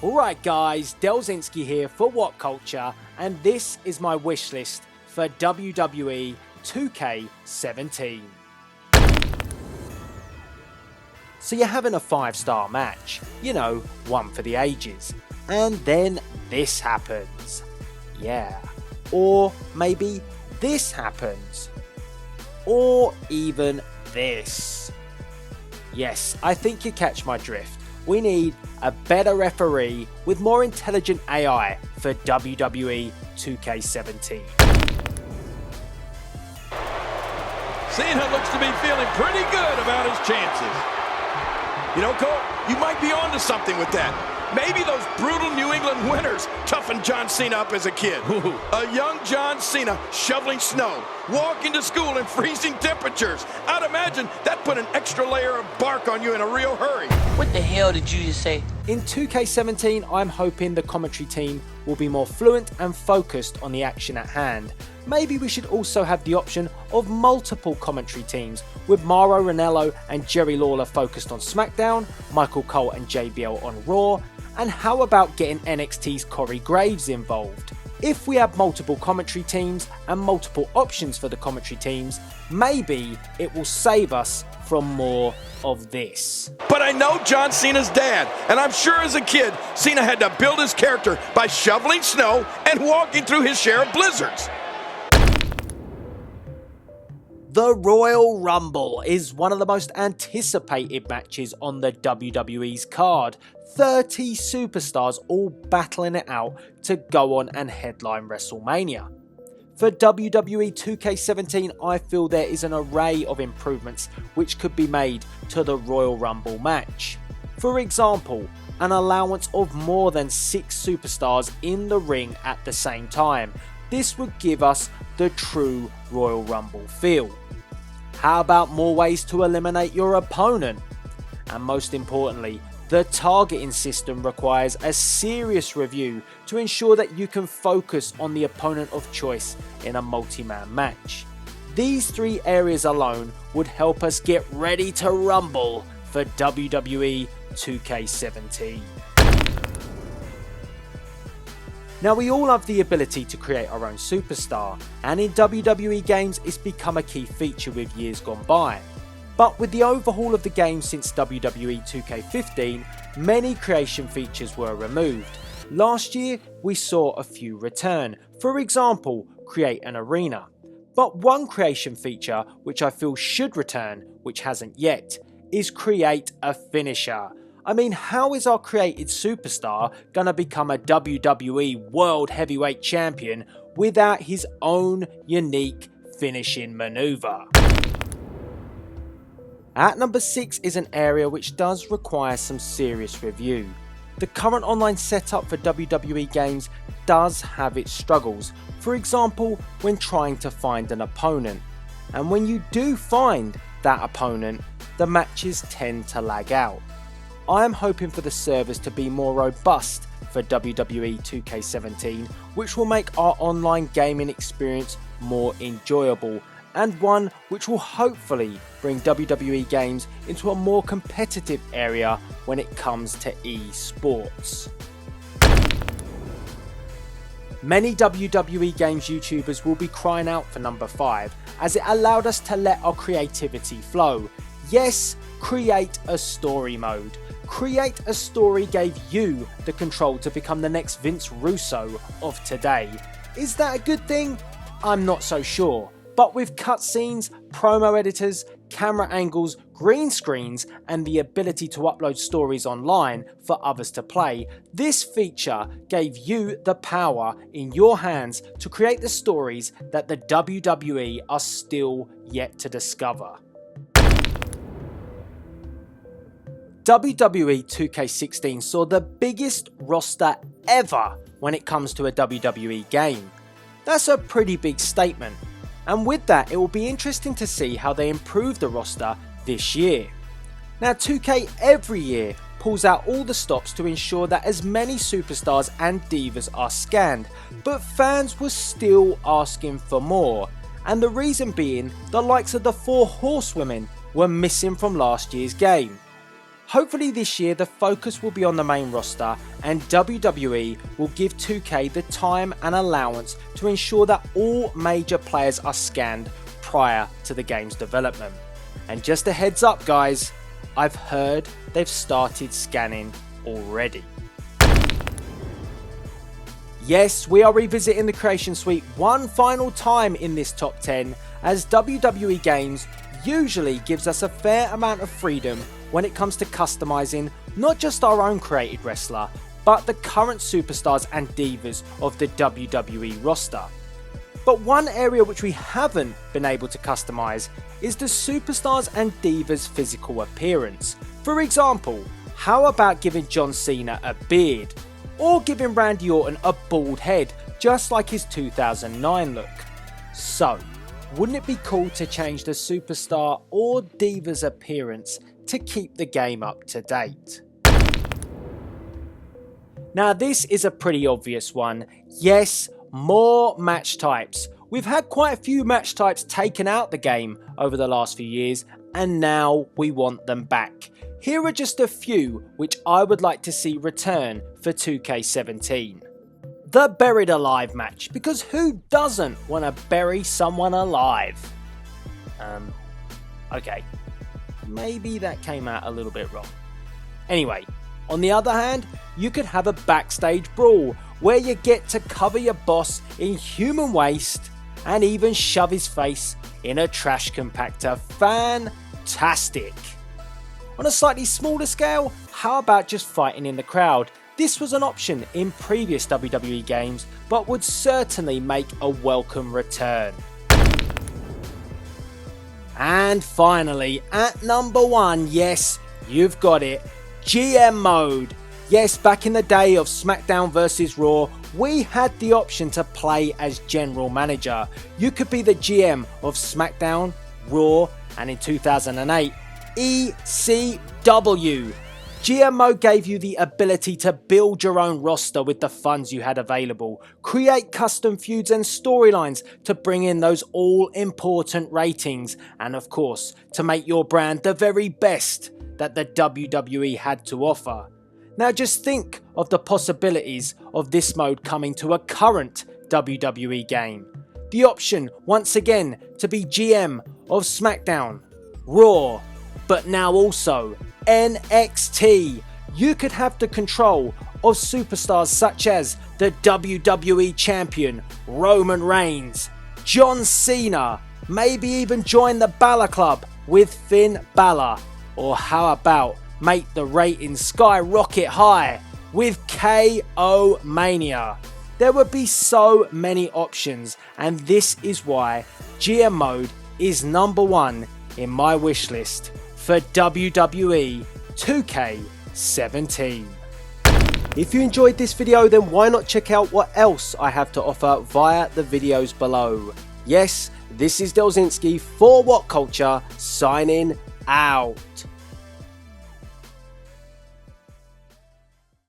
Alright guys, Delzinski here for WhatCulture, and this is my wish list for WWE 2K17. So you're having a 5-star match, you know, one for the ages, and then this happens. Yeah. Or maybe this happens. Or even this. Yes, I think you catch my drift. We need a better referee with more intelligent AI for WWE 2K17. Cena looks to be feeling pretty good about his chances. You know, Cole, you might be onto something with that. Maybe those brutal New England winters toughened John Cena up as a kid. A young John Cena shoveling snow, walking to school in freezing temperatures. I'd imagine that put an extra layer of bark on you in a real hurry. What the hell did you just say? In 2K17, I'm hoping the commentary team will be more fluent and focused on the action at hand. Maybe we should also have the option of multiple commentary teams, with Mauro Ranallo and Jerry Lawler focused on SmackDown, Michael Cole and JBL on Raw, and how about getting NXT's Corey Graves involved? If we have multiple commentary teams and multiple options for the commentary teams, maybe it will save us from more of this. But I know John Cena's dad, and I'm sure as a kid, Cena had to build his character by shoveling snow and walking through his share of blizzards. The Royal Rumble is one of the most anticipated matches on the WWE's card. 30 superstars all battling it out to go on and headline WrestleMania. For WWE 2K17, I feel there is an array of improvements which could be made to the Royal Rumble match. For example, an allowance of more than 6 superstars in the ring at the same time. This would give us the true Royal Rumble feel. How about more ways to eliminate your opponent? And most importantly, the targeting system requires a serious review to ensure that you can focus on the opponent of choice in a multi-man match. These 3 areas alone would help us get ready to rumble for WWE 2K17. Now, we all have the ability to create our own superstar, and in WWE games it's become a key feature with years gone by. But with the overhaul of the game since WWE 2K15, many creation features were removed. Last year we saw a few return, for example, create an arena. But one creation feature which I feel should return, which hasn't yet, is create a finisher. I mean, how is our created superstar gonna become a WWE World Heavyweight Champion without his own unique finishing maneuver? At number 6 is an area which does require some serious review. The current online setup for WWE games does have its struggles, for example when trying to find an opponent. And when you do find that opponent, the matches tend to lag out. I am hoping for the servers to be more robust for WWE 2K17, which will make our online gaming experience more enjoyable, and one which will hopefully bring WWE games into a more competitive area when it comes to esports. Many WWE games YouTubers will be crying out for number 5, as it allowed us to let our creativity flow. Yes, create a story mode. Create a Story gave you the control to become the next Vince Russo of today. Is that a good thing? I'm not so sure. But with cutscenes, promo editors, camera angles, green screens, and the ability to upload stories online for others to play, this feature gave you the power in your hands to create the stories that the WWE are still yet to discover. WWE 2K16 saw the biggest roster ever when it comes to a WWE game. That's a pretty big statement, and with that it will be interesting to see how they improve the roster this year. Now 2K every year pulls out all the stops to ensure that as many superstars and divas are scanned, but fans were still asking for more, and the reason being the likes of the 4 horsewomen were missing from last year's game. Hopefully this year the focus will be on the main roster and WWE will give 2K the time and allowance to ensure that all major players are scanned prior to the game's development. And just a heads up guys, I've heard they've started scanning already. Yes, we are revisiting the Creation Suite one final time in this top 10, as WWE Games usually gives us a fair amount of freedom when it comes to customizing not just our own created wrestler, but the current superstars and divas of the WWE roster. But one area which we haven't been able to customize is the superstars and divas' physical appearance. For example, how about giving John Cena a beard? Or giving Randy Orton a bald head, just like his 2009 look? So, wouldn't it be cool to change the superstar or diva's appearance to keep the game up to date? Now this is a pretty obvious one. Yes, more match types. We've had quite a few match types taken out the game over the last few years, and now we want them back. Here are just a few which I would like to see return for 2K17. The Buried Alive match, because who doesn't want to bury someone alive? Okay, maybe that came out a little bit wrong. Anyway, on the other hand, you could have a backstage brawl where you get to cover your boss in human waste and even shove his face in a trash compactor. Fantastic! On a slightly smaller scale, how about just fighting in the crowd? This was an option in previous WWE games, but would certainly make a welcome return. And finally, at number 1, yes, you've got it, GM mode. Yes, back in the day of SmackDown vs Raw, we had the option to play as General Manager. You could be the GM of SmackDown, Raw, and in 2008, ECW. GM mode gave you the ability to build your own roster with the funds you had available, create custom feuds and storylines to bring in those all-important ratings, and of course, to make your brand the very best that the WWE had to offer. Now just think of the possibilities of this mode coming to a current WWE game. The option, once again, to be GM of SmackDown, Raw, but now also NXT. You could have the control of superstars such as the WWE Champion Roman Reigns, John Cena, maybe even join the Balor Club with Finn Balor, or how about make the ratings skyrocket high with KO Mania? There would be so many options, and this is why GM mode is number 1 in my wish list for WWE 2K17. If you enjoyed this video, then why not check out what else I have to offer via the videos below. Yes, this is Delzinski for WhatCulture, signing out.